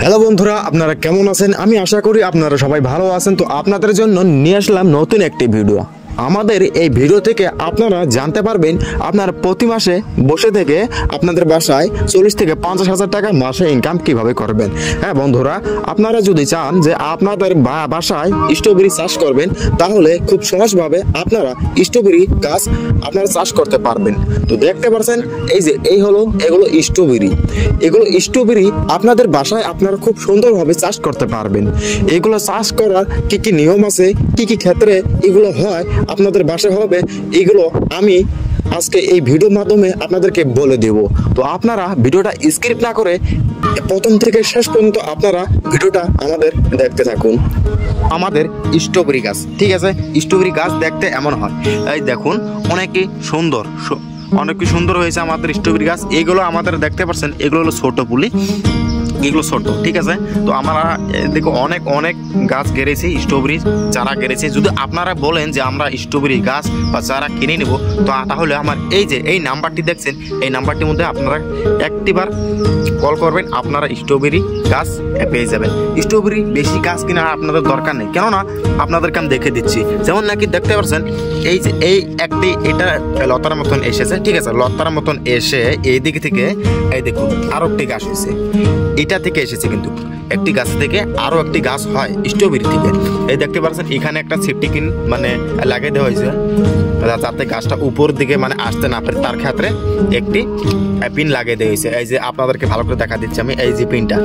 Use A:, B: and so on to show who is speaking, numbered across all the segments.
A: Hello বন্ধুরা, আপনারা কেমন আছেন? আমি আশা করি আপনারা সবাই ভালো আছেন। তো আপনাদের জন্য নিয়ে আসলাম নতুন একটি ভিডিও। আমাদের এই ভিডিও থেকে আপনারা জানতে পারবেন আপনারা প্রতি মাসে বসে থেকে আপনাদের বাসায় 40 থেকে 50,000 টাকা মাসে ইনকাম কিভাবে করবেন। হ্যাঁ বন্ধুরা, আপনারা যদি চান যে আপনাদের বাসায় স্ট্রবেরি চাষ করবেন, তাহলে খুব সহজভাবে আপনারা স্ট্রবেরি গাছ আপনারা চাষ করতে পারবেন। তো দেখতে পাচ্ছেন এই হলো এগুলো স্ট্রবেরি। এগুলো স্ট্রবেরি আপনাদের বাসায় আপনারা খুব সুন্দরভাবে চাষ করতে পারবেন। এগুলো চাষ করার কি কি নিয়ম আছে, কি কি ক্ষেত্রে এগুলো হয় আপনাদের বাসায় হবে, এগুলো আমি আজকে এই ভিডিওর মাধ্যমে আপনাদেরকে বলে দেব। তো আপনারা ভিডিওটা স্কিপ না করে প্রথম থেকে শেষ পর্যন্ত আপনারা ভিডিওটা আমাদের দেখতে থাকুন। আমাদের স্ট্রবেরি গাছ, ঠিক আছে, স্ট্রবেরি গাছ দেখতে এমন হয়। এই দেখুন অনেক সুন্দর হয়েছে আমাদের স্ট্রবেরি গাছ। এগুলো আমাদের দেখতে পাচ্ছেন, এগুলো হলো ছোট পুলি, এগুলো ছোট, ঠিক আছে। তো আমরা দেখো অনেক গাছ গেড়েছি, স্ট্রবেরি চারা গেড়েছি। যদি আপনারা বলেন যে আমরা স্ট্রবেরি গাছ বা চারা কিনে নেব, তো তাহলে আমার এই নাম্বারটি দেখছেন, এই নাম্বারটির মধ্যে আপনারা একটিবার কল করবেন, আপনারা স্ট্রবেরি গাছ পেয়ে যাবেন। স্ট্রবেরি বেশি গাছ কিনা আপনাদের দরকার নেই, কেননা আপনাদেরকে আমি দেখে দিচ্ছি। যেমন নাকি দেখতে পাচ্ছেন এটা লতার মতন এসেছে, ঠিক আছে। লতার মতন এসে এই দিক থেকে এই দেখুন আরো একটি গাছ হয়েছে, এটা থেকে এসেছে, কিন্তু একটি গাছ থেকে আরো একটি গাছ হয় স্ট্রবেরি থেকে। এই দেখতে পাচ্ছেন এখানে একটা সেফটি পিন মানে লাগিয়ে দেওয়া হয়েছে, যাতে গাছটা উপর দিকে মানে আসতে না পারে, তার ক্ষেত্রে একটি পিন লাগিয়ে দেওয়া হয়েছে। এই যে আপনাদেরকে ভালো করে দেখা দিচ্ছি আমি, এই যে পিনটা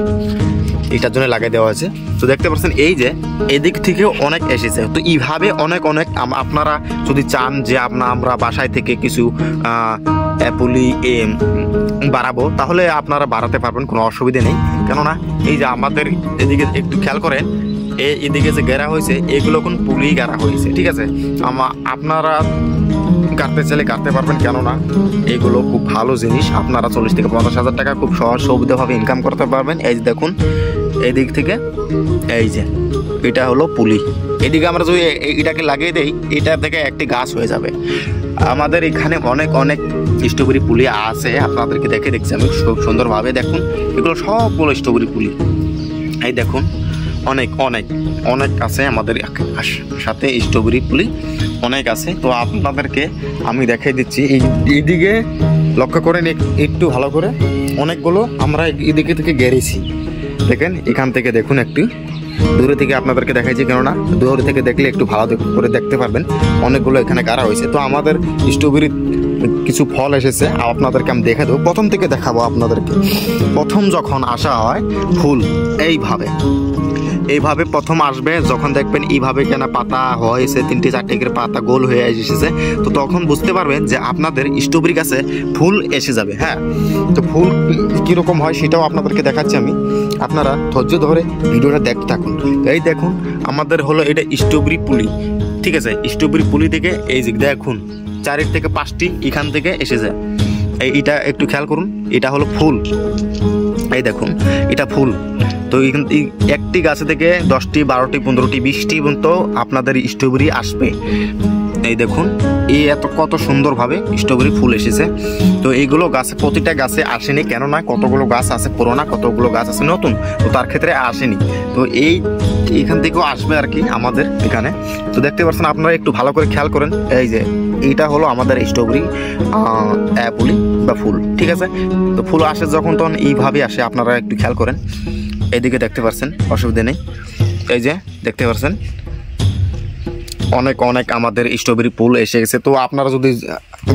A: এটার জন্য লাগিয়ে দেওয়া হয়েছে। তো দেখতে পাচ্ছেন এই যে এদিক থেকে অনেক এসেছে। তো এইভাবে অনেক আপনারা যদি চান যে আমরা বাসায় থেকে কিছু পুলি বাড়াবো, তাহলে আপনারা বাড়াতে পারবেন, কোনো অসুবিধা নেই। কেননা এই যে আমাদের এদিকে একটু খেয়াল করেন, এদিকে যে গেরা হয়েছে এগুলো কোন পুলি গাড়া হয়েছে, ঠিক আছে। আপনারা কাটতে চাইলে কাটতে পারবেন, কেননা এগুলো খুব ভালো জিনিস। আপনারা 40 থেকে 50,000 টাকা খুব সহজ সুবিধাভাবে ইনকাম করতে পারবেন। এই যে দেখুন এই দিক থেকে এই যে এটা হলো পুলি, এদিকে আমরা যদি এটাকে লাগিয়ে দেই, এটা থেকে একটি গাছ হয়ে যাবে। আমাদের এখানে অনেক স্ট্রবেরি পুলি আছে, আপনাদেরকে দেখছি আমি খুব সুন্দরভাবে। দেখুন এগুলো সবগুলো স্ট্রবেরি পুলি, এই দেখুন অনেক আছে আমাদের সাথে স্ট্রবেরি পুলি অনেক আছে। তো আপনাদেরকে আমি দেখাই দিচ্ছি, এইদিকে লক্ষ্য করেন একটু ভালো করে, অনেকগুলো আমরা এদিকে থেকে গেড়েছি। দেখেন এখান থেকে দেখুন, একটু দূরে থেকে আপনাদেরকে দেখাইছি, কেননা দূরে থেকে দেখলে একটু ভালো করে দেখতে পারবেন। অনেকগুলো এখানে গাড়া হয়েছে। তো আমাদের স্ট্রবেরি কিছু ফল এসেছে, আপনাদেরকে আমি দেখে দেবো। প্রথম থেকে দেখাবো আপনাদেরকে। প্রথম যখন আসা হয় ফুল এইভাবে প্রথম আসবে, যখন দেখবেন এইভাবে কেনা পাতা হয়েছে, 3-4 করে পাতা গোল হয়ে এসেছে, তো তখন বুঝতে পারবেন যে আপনাদের স্ট্রবেরি গাছে ফুল এসে যাবে। হ্যাঁ, তো ফুল কীরকম হয় সেটাও আপনাদেরকে দেখাচ্ছি আমি, আপনারা ধৈর্য ধরে ভিডিওটা দেখতে থাকুন। এই দেখুন আমাদের হলো এটা স্ট্রবেরি পুলি, ঠিক আছে। স্ট্রবেরি পুলি থেকে এই যে দেখুন 4 থেকে 5টি এখান থেকে এসে যায়। এইটা একটু খেয়াল করুন, এটা হলো ফুল, এই দেখুন এটা ফুল। তো একটি গাছে থেকে 10টি 12টি 15টি 20টি পর্যন্ত আপনাদের স্ট্রবেরি আসবে। এই দেখুন কত সুন্দরভাবে স্ট্রবেরি ফুল এসেছে। তো এইগুলো গাছে প্রতিটা গাছে আসেনি, কেননা কতগুলো গাছ আছে পুরোনা, কতগুলো গাছ আছে নতুন, তো তার ক্ষেত্রে আসেনি। তো এইখান থেকেও আসবে আর কি আমাদের এখানে। তো দেখতে পাচ্ছেন আপনারা একটু ভালো করে খেয়াল করেন, এই যে এইটা হলো আমাদের স্ট্রবেরি পুলি বা ফুল, ঠিক আছে। তো ফুল আসে যখন তখন এইভাবে আসে, আপনারা একটু খেয়াল করেন। এইদিকে দেখতে পাচ্ছেন, অসুবিধা নেই। এই যে দেখতে পাচ্ছেন অনেক আমাদের স্ট্রবেরি ফুল এসে গেছে। তো আপনারা যদি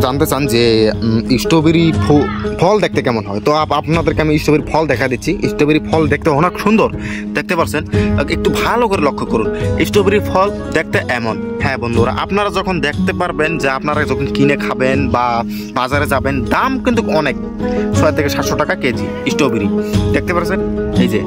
A: জানতে চান যে স্ট্রবেরি ফল দেখতে কেমন হয়, তো আপনাদেরকে আমি স্ট্রবেরি ফল দেখা দিচ্ছি। স্ট্রবেরি ফল দেখতে অনেক সুন্দর, দেখতে পাচ্ছেন, একটু ভালো করে লক্ষ্য করুন। স্ট্রবেরি ফল দেখতে এমন। হ্যাঁ বন্ধুরা, আপনারা যখন দেখতে পারবেন যে আপনারা যখন কিনে খাবেন বা বাজারে যাবেন, দাম কিন্তু অনেক, 600 থেকে 700 টাকা কেজি স্ট্রবেরি, দেখতে পাচ্ছেন এই যে।